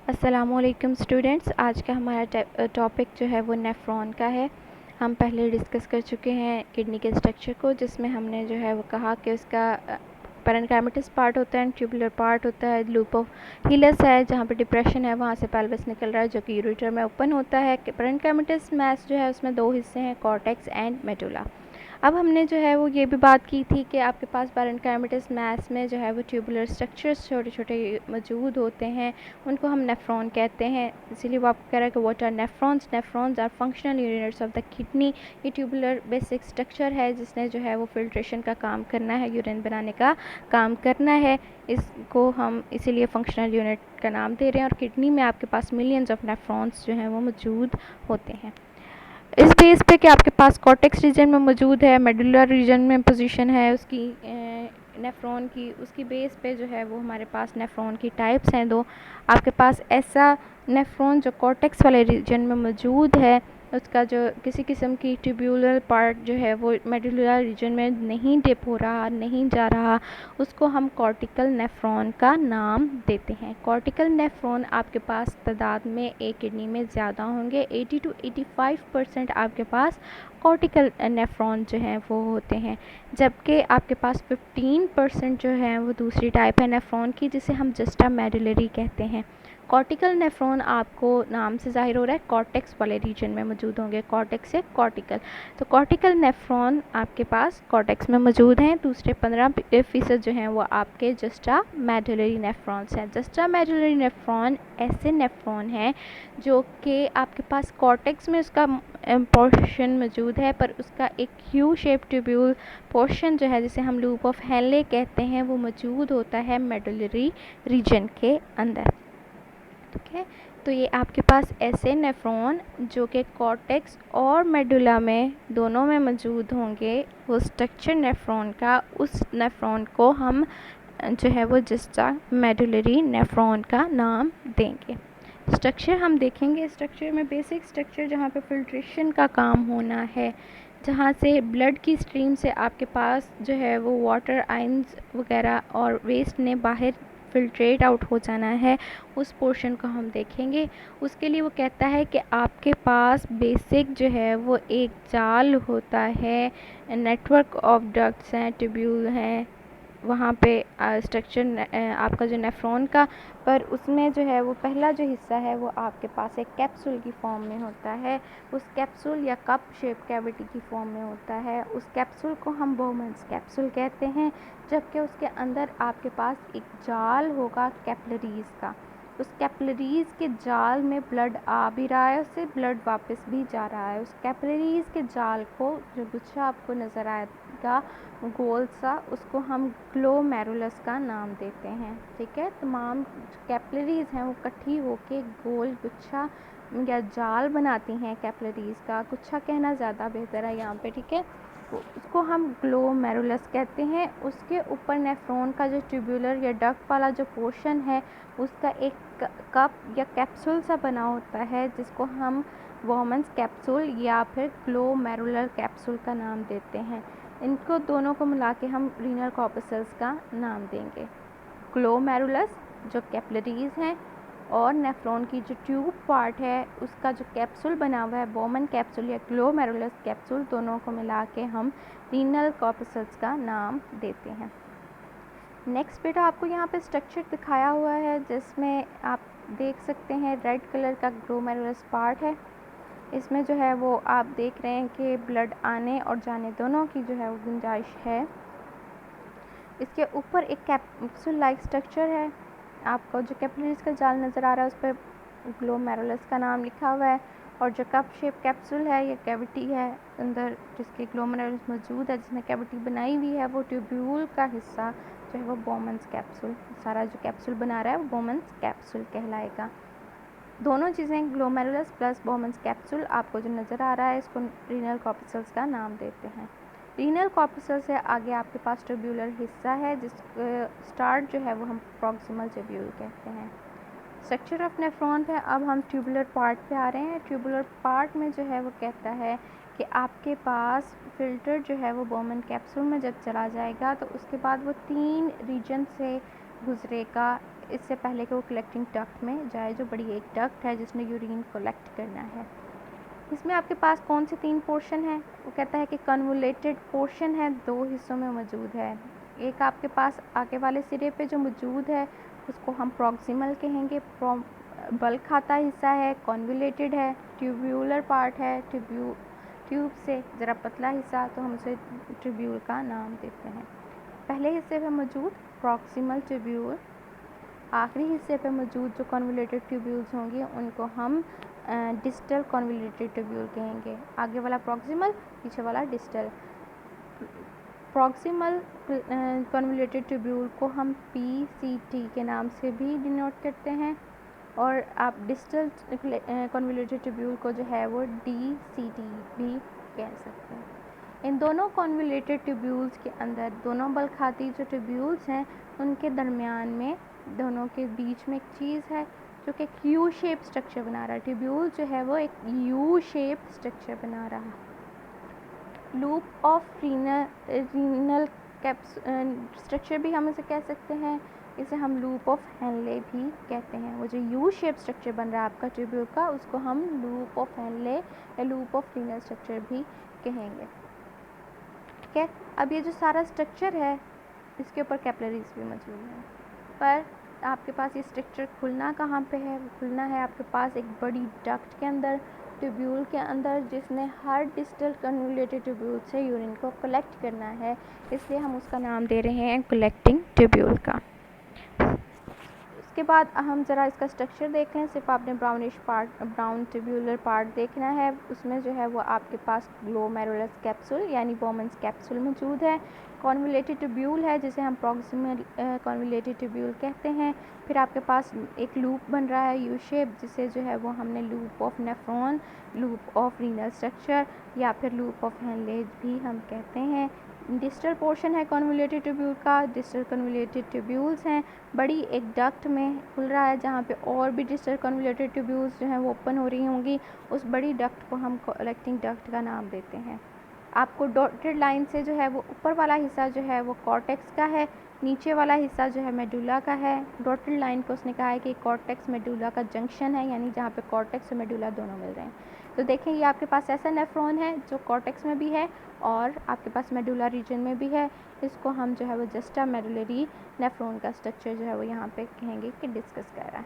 अस्सलामुअलैकुम स्टूडेंट्स। आज का हमारा टॉपिक जो है वो नेफ्रॉन का है। हम पहले डिस्कस कर चुके हैं किडनी के स्ट्रक्चर को, जिसमें हमने जो है वो कहा कि उसका पैरेन्काइमेटस पार्ट होता है, ट्यूबुलर पार्ट होता है, लूप ऑफ हीलस है जहाँ पे डिप्रेशन है, वहाँ से पेल्विस निकल रहा है जो कि यूरेटर में ओपन होता है। पैरेन्काइमेटस मैस जो है उसमें दो हिस्से हैं, कॉर्टेक्स एंड मेडुला। अब हमने जो है वो ये भी बात की थी कि आपके पास पैरेन्काइमेटस मैस में जो है वो ट्यूबुलर स्ट्रक्चर्स छोटे छोटे मौजूद होते हैं, उनको हम नेफ्रॉन कहते हैं। इसीलिए वो आपको कह रहा है कि what are nephrons. Nephrons are functional units of the kidney. ये ट्यूबुलर बेसिक स्ट्रक्चर है जिसने जो है वो फिल्ट्रेशन का काम करना है, यूरिन बनाने का काम करना है। इसको हम इसीलिए फंक्शनल यूनिट का नाम दे रहे हैं। और किडनी में आपके पास मिलियंस ऑफ नेफ्रॉन्स जो हैं वो मौजूद होते हैं। इस बेस पे कि आपके पास कॉर्टेक्स रीजन में मौजूद है, मेडुलर रीजन में पोजीशन है उसकी नेफ्रॉन की, उसकी बेस पे जो है वो हमारे पास नेफ्रॉन की टाइप्स हैं दो। आपके पास ऐसा नेफ्रॉन जो कॉर्टेक्स वाले रीजन में मौजूद है, उसका जो किसी किस्म की ट्यूब्यूलर पार्ट जो है वो मेडुलर रीजन में नहीं डिप हो रहा, नहीं जा रहा, उसको हम कॉर्टिकल नेफ्रॉन का नाम देते हैं। कॉर्टिकल नेफ्रॉन आपके पास तादाद में एक किडनी में ज़्यादा होंगे। 80 to 85% आपके पास कॉर्टिकल नेफ्रॉन जो हैं वो होते हैं, जबकि आपके पास 15% जो है वो दूसरी टाइप है नेफ्रॉन की, जिसे हम जस्टा मेडुलरी कहते हैं। कॉर्टिकल नेफ्रॉन आपको नाम से ज़ाहिर हो रहा है कॉर्टेक्स वाले रीजन में मौजूद होंगे, कॉर्टेक्स से कॉर्टिकल। तो कॉर्टिकल नेफ्रॉन आपके पास कॉर्टेक्स में मौजूद हैं। दूसरे 15% जो हैं वो आपके जस्टा मेडुलरी नेफ्रॉन्स हैं। जस्टा मेडुलरी नेफ्रॉन ऐसे नेफ्रॉन हैं जो कि आपके पास कॉर्टेक्स में उसका पोर्शन मौजूद है, पर उसका एक यू शेप ट्यूब्यूल पोर्शन जो है, जिसे हम लूप ऑफ हेले कहते हैं, वो मौजूद होता है मेडुलरी रीजन के अंदर। ठीक है, तो ये आपके पास ऐसे नेफ्रॉन जो कि कॉर्टेक्स और मेडुला में दोनों में मौजूद होंगे, वो स्ट्रक्चर नेफ्रॉन का, उस नेफ्रॉन को हम जो है वो जस्टा मेडुलरी नेफ्रॉन का नाम देंगे। स्ट्रक्चर हम देखेंगे। स्ट्रक्चर में बेसिक स्ट्रक्चर जहाँ पे फिल्ट्रेशन का काम होना है, जहाँ से ब्लड की स्ट्रीम से आपके पास जो है वो वाटर आयंस वगैरह और वेस्ट ने बाहर फिल्ट्रेट आउट हो जाना है, उस पोर्शन को हम देखेंगे। उसके लिए वो कहता है कि आपके पास बेसिक जो है वो एक जाल होता है, नेटवर्क ऑफ डक्ट्स हैं, ट्यूब्यूल हैं, वहाँ पे स्ट्रक्चर आपका जो नेफ्रॉन का, पर उसमें जो है वो पहला जो हिस्सा है वो आपके पास एक कैप्सूल की फॉर्म में होता है। उस कैप्सूल या कप शेप कैविटी की फॉर्म में होता है। उस कैप्सूल को हम बोमन्स कैप्सूल कहते हैं, जबकि उसके अंदर आपके पास एक जाल होगा कैपिलरीज़ का। उस कैपिलरीज़ के जाल में ब्लड आ भी रहा है, उससे ब्लड वापस भी जा रहा है। उस कैपिलरीज़ के जाल को, जो गुच्छा आपको नज़र आएगा गोल सा, उसको हम ग्लोमेरुलस का नाम देते हैं। ठीक है, तमाम कैपिलरीज़ हैं वो इकट्ठी होके गोल गुच्छा या जाल बनाती हैं। कैपिलरीज़ का गुच्छा कहना ज़्यादा बेहतर है यहाँ पे। ठीक है, उसको हम ग्लोमेरुलस कहते हैं। उसके ऊपर नेफ्रॉन का जो ट्यूब्यूलर या डक्ट वाला जो पोर्शन है, उसका एक कप या कैप्सूल सा बना होता है, जिसको हम वॉमन्स कैप्सूल या फिर ग्लोमेरुलर कैप्सूल का नाम देते हैं। इनको दोनों को मिला के हम रीनल कॉर्पस्कल्स का नाम देंगे। ग्लोमेरुलस जो कैपिलरीज़ हैं, और नेफ्रॉन की जो ट्यूब पार्ट है उसका जो कैप्सूल बना हुआ है, बोमन कैप्सूल या ग्लोमेरुलस कैप्सूल, दोनों को मिला के हम रीनल कॉर्पस्कल्स का नाम देते हैं। नेक्स्ट बेटा आपको यहाँ पे स्ट्रक्चर दिखाया हुआ है, जिसमें आप देख सकते हैं रेड कलर का ग्लोमेरुलस पार्ट है। इसमें जो है वो आप देख रहे हैं कि ब्लड आने और जाने दोनों की जो है वो गुंजाइश है। इसके ऊपर एक कैप्सूल लाइक स्ट्रक्चर है। आपको जो कैपिलरीज़ का जाल नज़र आ रहा है उस पर ग्लोमेरुलस का नाम लिखा हुआ है, और जो कप शेप कैप्सूल है या कैविटी है अंदर जिसके ग्लोमेरुलस मौजूद है, जिसने कैविटी बनाई हुई है, वो ट्यूब्यूल का हिस्सा जो है वो बोमन्स कैप्सूल, सारा जो कैप्सूल बना रहा है वो बोमन्स कैप्सूल कहलाएगा। दोनों चीज़ें ग्लोमेरुलस प्लस बोमन्स कैप्सूल आपको जो नज़र आ रहा है, इसको रीनल कॉर्पस्कल्स का नाम देते हैं। रीनल कॉर्पस्कल से आगे आपके पास ट्यूब्यूलर हिस्सा है, जिस स्टार्ट जो है वो हम प्रॉक्सिमल ट्यूब्यूल कहते हैं। स्ट्रक्चर ऑफ नेफ्रॉन पे अब हम ट्यूबुलर पार्ट पे आ रहे हैं। ट्यूबुलर पार्ट में जो है वो कहता है कि आपके पास फ़िल्टर जो है वो बोमन कैप्सूल में जब चला जाएगा तो उसके बाद वो 3 रीजन से गुजरेगा। इससे पहले कि वो कलेक्टिंग डक्ट में जाए, जो बड़ी एक डक्ट है जिसने यूरिन कलेक्ट करना है। इसमें आपके पास कौन से 3 पोर्शन हैं? वो कहता है कि कन्वोलेटेड पोर्शन है, 2 हिस्सों में मौजूद है। एक आपके पास आगे वाले सिरे पे जो मौजूद है उसको हम प्रॉक्सिमल कहेंगे, बल्क खाता हिस्सा है, कन्वोलेटेड है, ट्यूब्यूलर पार्ट है, ट्यूब से ज़रा पतला हिस्सा, तो हम उसे ट्यूब्यूल का नाम देते हैं। पहले हिस्से पे मौजूद प्रॉक्सिमल ट्यूब्यूल, आखिरी हिस्से पे मौजूद जो कन्वोलेटेड ट्यूब्यूल्स होंगे उनको हम डिस्टल कन्वोलेटेड ट्यूब्यूल कहेंगे। आगे वाला प्रॉक्सिमल, पीछे वाला डिस्टल। प्रॉक्सिमल कन्वोलेटेड ट्यूब्यूल को हम PCT के नाम से भी डिनोट करते हैं, और आप डिस्टल कन्वोलेटेड ट्यूब्यूल को जो है वो DCT भी कह सकते हैं। इन दोनों कन्वोलेटेड ट्यूब्यूल्स के अंदर, दोनों बल्खाती जो ट्यूब्यूल्स हैं उनके दरमियान में, दोनों के बीच में एक चीज़ है जो कि यू शेप स्ट्रक्चर बना रहा है। ट्यूब्यूल जो है वो एक यू शेप स्ट्रक्चर बना रहा है। लूप ऑफ रीनल स्ट्रक्चर भी हम इसे कह सकते हैं, इसे हम लूप ऑफ हेनले भी कहते हैं। वो जो यू शेप स्ट्रक्चर बन रहा है आपका ट्यूब्यूल का, उसको हम लूप ऑफ हेनले या लूप ऑफ रीनल स्ट्रक्चर भी कहेंगे। ठीक है, अब ये जो सारा स्ट्रक्चर है इसके ऊपर कैपिलरीज भी मौजूद हैं, पर आपके पास ये स्ट्रक्चर खुलना कहाँ पे है? खुलना है आपके पास एक बड़ी डक्ट के अंदर, ट्यूब्यूल के अंदर, जिसने हर डिस्टल कन्वोलेटेड ट्यूब्यूल से यूरिन को कलेक्ट करना है, इसलिए हम उसका नाम दे रहे हैं कलेक्टिंग ट्यूब्यूल का। उसके बाद हम ज़रा इसका स्ट्रक्चर देख लें। सिर्फ आपने brownish part, brown tubular part देखना है। उसमें जो है वो आपके पास ग्लोमेरुलस कैप्सूल यानी बोमन्स कैप्सूल मौजूद है। कन्वोलेटेड ट्यूब्यूल है जिसे हम प्रॉक्सिमल कन्वोलेटेड ट्यूब्यूल कहते हैं। फिर आपके पास एक लूप बन रहा है यू शेप, जिसे जो है वो हमने loop of nephron, loop of renal structure या फिर लूप ऑफ हेनले भी हम कहते हैं। डिस्टल पोर्शन है कन्वोलेटेड ट्यूब्यूल का। डिस्टल कन्वोलेटेड ट्यूब्यूल्स हैं बड़ी एक डक्ट में खुल रहा है, जहाँ पे और भी डिस्टल कन्वोलेटेड ट्यूब्यूल्स जो हैं वो ओपन हो रही होंगी। उस बड़ी डक्ट को हम कलेक्टिंग डक्ट का नाम देते हैं। आपको डॉटेड लाइन से जो है वो ऊपर वाला हिस्सा जो है वो कॉर्टेक्स का है, नीचे वाला हिस्सा जो है मेडुला का है। डॉटेड लाइन को उसने कहा है कि कॉर्टेक्स मेडुला का जंक्शन है, यानी जहाँ पे कॉर्टेक्स और मेडुला दोनों मिल रहे हैं। तो देखें ये आपके पास ऐसा नेफ्रॉन है जो कॉर्टेक्स में भी है और आपके पास मेडुला रीजन में भी है। इसको हम जो है वो जस्टा मेडुलरी नेफ्रॉन का स्ट्रक्चर जो है वो यहाँ पे कहेंगे कि डिस्कस कर रहा है।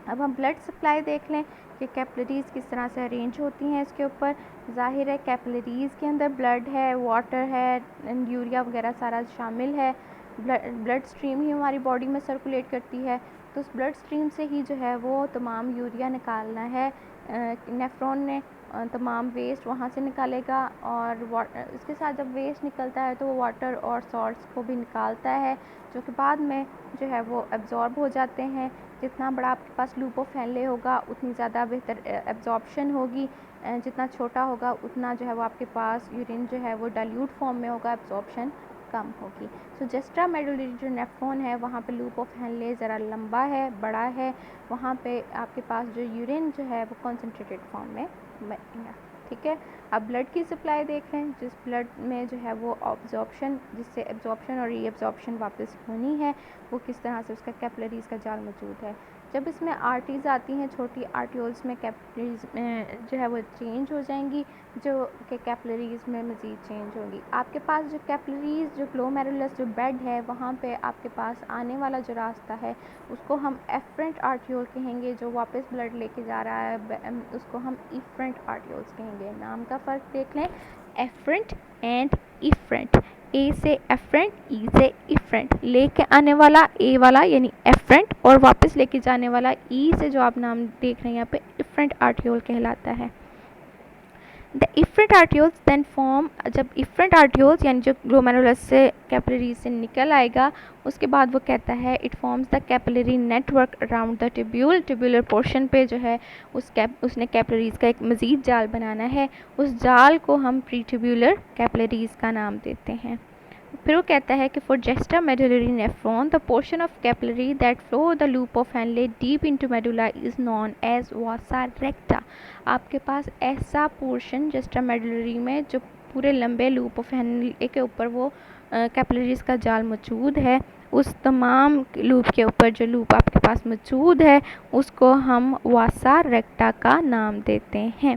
अब हम ब्लड सप्लाई देख लें कि कैपिलरीज़ किस तरह से अरेंज होती हैं। इसके ऊपर ज़ाहिर है कैपिलरीज़ के अंदर ब्लड है, वाटर है, यूरिया वगैरह सारा शामिल है। ब्लड स्ट्रीम ही हमारी बॉडी में सर्कुलेट करती है, तो उस ब्लड स्ट्रीम से ही जो है वो तमाम यूरिया निकालना है। नेफ्रॉन ने तमाम वेस्ट वहाँ से निकालेगा, और इसके साथ जब वेस्ट निकलता है तो वो वाटर और सॉल्ट्स को भी निकालता है, जो कि बाद में जो है वो एब्जॉर्ब हो जाते हैं। जितना बड़ा आपके पास लूप ऑफ हेनले होगा उतनी ज़्यादा बेहतर एब्जॉर्प्शन होगी, जितना छोटा होगा उतना जो है वो आपके पास यूरिन जो है वो डाइल्यूट फॉर्म में होगा, एब्जॉर्प्शन कम होगी। सो जस्टा मेडुलरी जो नेफ्रॉन है वहाँ पे लूप ऑफ हेनले ज़रा लंबा है, बड़ा है, वहाँ पे आपके पास जो यूरिन जो है वो कॉन्सेंट्रेटेड फॉर्म में बनेगा। ठीक है, अब ब्लड की सप्लाई देख लें। जिस ब्लड में जो है वो ऑब्जॉर्प्शन, जिससे एब्जॉर्प्शन और रीएब्जॉर्प्शन वापस होनी है, वो किस तरह से उसका कैपिलरीज़ का जाल मौजूद है। जब इसमें आर्टरीज़ आती हैं, छोटी आर्टियोल्स में कैपिलरीज़ जो है वो चेंज हो जाएंगी, जो कि कैपिलरीज़ में मज़ीद चेंज होगी। आपके पास जो कैपिलरीज़, जो ग्लोमेरुलस जो बेड है, वहाँ पे आपके पास आने वाला जो रास्ता है उसको हम एफरेंट आर्टियोल कहेंगे। जो वापस ब्लड लेके जा रहा है उसको हम इफरेंट आर्टियोल्स कहेंगे। नाम का फ़र्क देख लें, एफरेंट एंड इफरेंट। ए से एफरेंट, ई से इफरेंट। लेके आने वाला ए वाला यानी एफरेंट, और वापस लेके जाने वाला ई से जो आप नाम देख रहे हैं यहाँ पे इफरेंट आर्टियोल कहलाता है। द इफरेंट आर्टियोल्स देन फॉर्म, जब इफरेंट आर्टियोल्स यानी जो ग्लोमेरुलस से कैपिलरी से निकल आएगा, उसके बाद वो कहता है it forms the capillary network around the tubule. Tubular portion पे जो है उसने कैपिलरीज़ का एक मज़ीद जाल बनाना है। उस जाल को हम प्री ट्यूब्यूलर कैपिलरीज़ का नाम देते हैं। फिर वो कहता है कि for juxtamedullary nephron the portion of capillary that flow the loop of Henle deep into medulla is known as vasa recta. आपके पास ऐसा पोर्शन जस्टा मेडुलरी में जो पूरे लंबे लूप ऑफ हेनले के ऊपर वो कैपिलरीज़ का जाल मौजूद है, उस तमाम लूप के ऊपर जो लूप आपके पास मौजूद है उसको हम वासा रेक्टा का नाम देते हैं।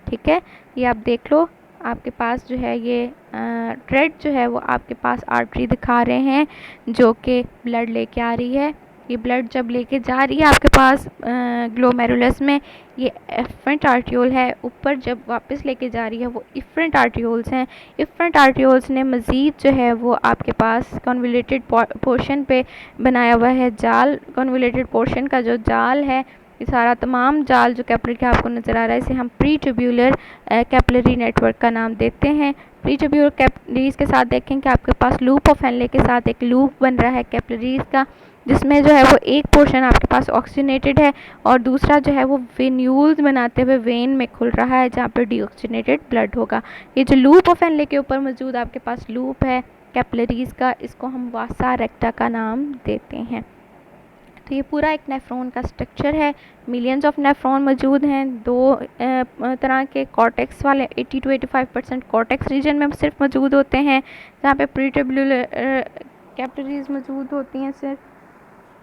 ठीक है, ये आप देख लो, आपके पास जो है ये रेड जो है वो आपके पास आर्टरी दिखा रहे हैं जो कि ब्लड लेके आ रही है। ये ब्लड जब लेके जा रही है आपके पास ग्लोमेरुलस में, ये एफरेंट आर्टियोल है। ऊपर जब वापस लेके जा रही है वो इफरेंट आर्टियोल्स हैं। इफरेंट आर्टियोल्स ने मज़ीद जो है वो आपके पास कन्वोल्यूटेड पोर्शन पे बनाया हुआ है जाल। कन्वोल्यूटेड पोर्शन का जो जाल है, ये सारा तमाम जाल जो कैपिलरी का आपको नज़र आ रहा है, इसे हम प्री ट्यूब्यूलर कैपिलरी नेटवर्क का नाम देते हैं। प्री ट्यूब्यूलर कैपिलरीज के साथ देखें कि आपके पास लूप ऑफ हेनले के साथ एक लूप बन रहा है कैपिलरीज का, जिसमें जो है वो एक पोर्शन आपके पास ऑक्सीजनेटेड है और दूसरा जो है वो वेन्यूल्स बनाते हुए वेन में खुल रहा है जहाँ पर डीऑक्सीजनेटेड ब्लड होगा। ये जो लूप ऑफ हेनले के ऊपर मौजूद आपके पास लूप है कैपिलरीज का, इसको हम वासा रेक्टा का नाम देते हैं। तो ये पूरा एक नेफ्रॉन का स्ट्रक्चर है। मिलियंस ऑफ नेफ्रॉन मौजूद हैं। दो तरह के कॉर्टेक्स वाले 80 to 85% कॉर्टेक्स रीजन में सिर्फ मौजूद होते हैं, जहाँ पे प्रीट्यूब्यूलर कैपिलरीज मौजूद होती हैं। सिर्फ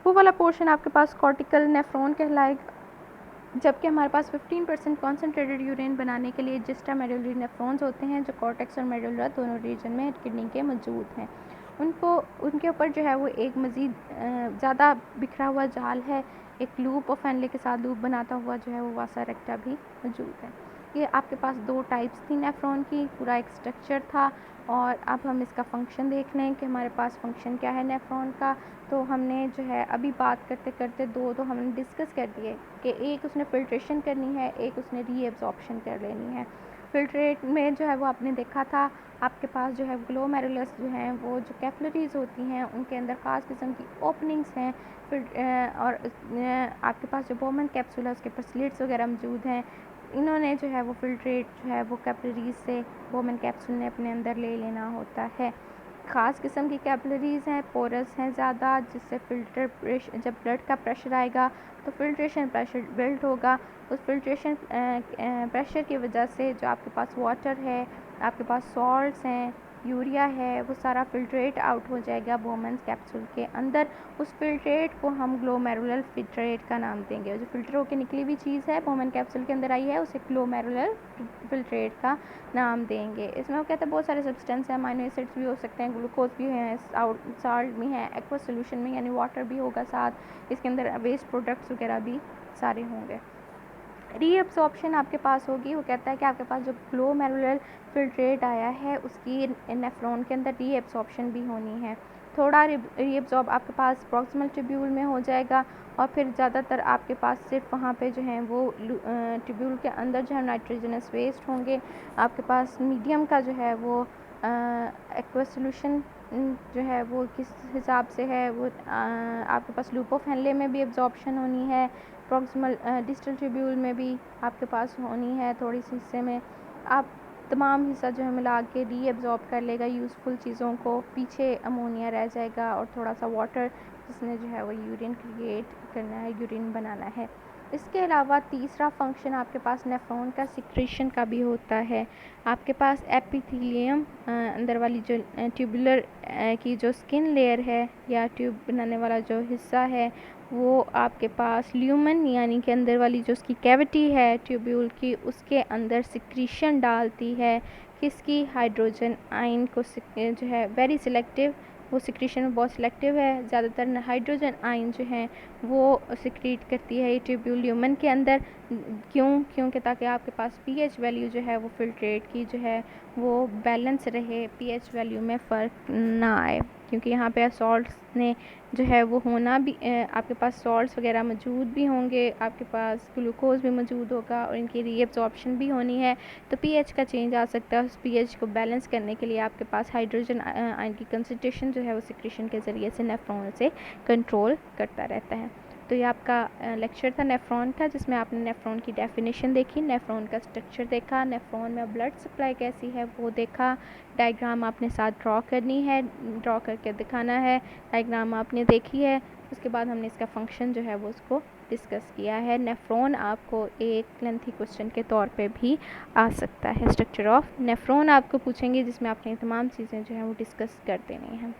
वो वाला पोर्शन आपके पास कॉर्टिकल नेफ्रॉन कहलाएगा, जबकि हमारे पास 15% कॉन्सेंट्रेटेड यूरिन बनाने के लिए जिस्टा मेडुलरी नेफ्रॉन्स होते हैं जो कॉर्टेक्स और मेडुला दोनों रीजन में किडनी के मौजूद हैं। उनके ऊपर जो है वो एक मज़ीद ज़्यादा बिखरा हुआ जाल है, एक लूप ऑफ हेनले के साथ लूप बनाता हुआ जो है वो वासा रेक्टा भी मौजूद है। ये आपके पास दो टाइप्स थी नेफ्रॉन की, पूरा एक स्ट्रक्चर था। और अब हम इसका फंक्शन देख लें कि हमारे पास फंक्शन क्या है नेफ्रॉन का। तो हमने जो है अभी बात करते करते दो तो हमने डिस्कस कर दिए कि एक उसने फ़िल्ट्रेशन करनी है, एक उसने रीएब्जॉर्प्शन कर लेनी है। फ़िल्ट्रेट में जो है वो आपने देखा था आपके पास जो है ग्लोमेरुलस जो हैं वो जो कैपिलरीज होती हैं उनके अंदर ख़ास किस्म की ओपनिंग्स हैं। फिर और आपके पास जो बोमन कैप्सूल है उसके ऊपर स्लिट्स वगैरह मौजूद हैं। इन्होंने जो है वो फ़िल्ट्रेट जो है वो कैपिलरीज से बोमन कैप्सूल ने अपने अंदर ले लेना होता है। ख़ास किस्म की कैपिलरीज़ हैं, पोरस हैं ज़्यादा, जिससे जब ब्लड का प्रेशर आएगा तो फ़िल्ट्रेशन प्रेशर बिल्ड होगा। उस फ़िल्ट्रेशन प्रेशर की वजह से जो आपके पास वाटर है, आपके पास सॉल्ट्स हैं, यूरिया है, वो सारा फ़िल्ट्रेट आउट हो जाएगा बोमन्स कैप्सूल के अंदर। उस फ़िल्ट्रेट को हम ग्लोमेरुलर फ़िल्ट्रेट का नाम देंगे। जो फ़िल्टर होकर निकली हुई चीज़ है बोमन कैप्सूल के अंदर आई है, उसे ग्लोमेरुलर फ़िल्ट्रेट का नाम देंगे। इसमें वो कहते हैं बहुत सारे सब्सटेंस हैं, अमाइनो एसिड्स भी हो सकते हैं, ग्लूकोज भी हैं, साल्ट भी हैं, एक्वस सोल्यूशन में यानी वाटर भी होगा साथ, इसके अंदर वेस्ट प्रोडक्ट्स वगैरह भी सारे होंगे। रीअब्सॉर्प्शन आपके पास होगी, वो कहता है कि आपके पास जो ग्लोमेरुलर फ़िल्ट्रेट आया है उसकी नेफ्रॉन के अंदर रीअब्सॉर्प्शन भी होनी है। थोड़ा रीअब्सॉर्ब आपके पास प्रॉक्सिमल ट्यूब्यूल में हो जाएगा और फिर ज़्यादातर आपके पास सिर्फ वहाँ पे जो है वो ट्यूब्यूल के अंदर जो है नाइट्रोजनस वेस्ट होंगे। आपके पास मीडियम का जो है वो एक्वस सोल्यूशन जो है वो किस हिसाब से है वो आपके पास लूप ऑफ हेनले में भी एब्जॉर्प्शन होनी है, प्रॉक्सिमल डिस्टल ट्यूब्यूल में भी आपके पास होनी है। थोड़ी सी हिस्से में आप तमाम हिस्सा जो है मिला के रीअब्जॉर्ब कर लेगा यूज़फुल चीज़ों को, पीछे अमोनिया रह जाएगा और थोड़ा सा वाटर जिसने जो है वो यूरिन क्रिएट करना है, यूरिन बनाना है। इसके अलावा तीसरा फंक्शन आपके पास नेफ्रॉन का सिक्रेशन का भी होता है। आपके पास एपिथेलियम अंदर वाली जो ट्यूबुलर की जो स्किन लेयर है या ट्यूब बनाने वाला जो हिस्सा है वो आपके पास ल्यूमन यानी कि अंदर वाली जो उसकी कैविटी है ट्यूब्यूल की, उसके अंदर सिक्रीशन डालती है किसकी, हाइड्रोजन आयन को जो है वेरी सिलेक्टिव, वो सिक्रीशन में बहुत सिलेक्टिव है। ज़्यादातर हाइड्रोजन आयन जो हैं वो सिक्रीट करती है ये ट्यूब्यूल ल्यूमन के अंदर। क्योंकि ताकि आपके पास पीएच वैल्यू जो है वो फ़िल्ट्रेट की जो है वो बैलेंस रहे, पीएच वैल्यू में फ़र्क ना आए, क्योंकि यहाँ पे सॉल्ट्स ने जो है वो होना भी आपके पास सॉल्ट्स वगैरह मौजूद भी होंगे, आपके पास ग्लूकोज भी मौजूद होगा और इनकी रीअब्जॉर्प्शन भी होनी है, तो पीएच का चेंज आ सकता है। उस पीएच को बैलेंस करने के लिए आपके पास हाइड्रोजन आयन की कंसंट्रेशन जो है वो सिक्रीशन के ज़रिए से नेफ्रॉन से कंट्रोल करता रहता है। तो ये आपका लेक्चर था नेफ्रॉन का, जिसमें आपने नेफ्रॉन की डेफिनेशन देखी, नेफ्रॉन का स्ट्रक्चर देखा, नेफ्रॉन में ब्लड सप्लाई कैसी है वो देखा, डायग्राम आपने साथ ड्रॉ करनी है, ड्रॉ करके दिखाना है, डायग्राम आपने देखी है। उसके बाद हमने इसका फंक्शन जो है वो उसको डिस्कस किया है। नेफ्रॉन आपको एक लेंथी क्वेश्चन के तौर पे भी आ सकता है। स्ट्रक्चर ऑफ नेफ्रॉन आपको पूछेंगे जिसमें आपने तमाम चीज़ें जो हैं वो डिस्कस कर देनी हैं।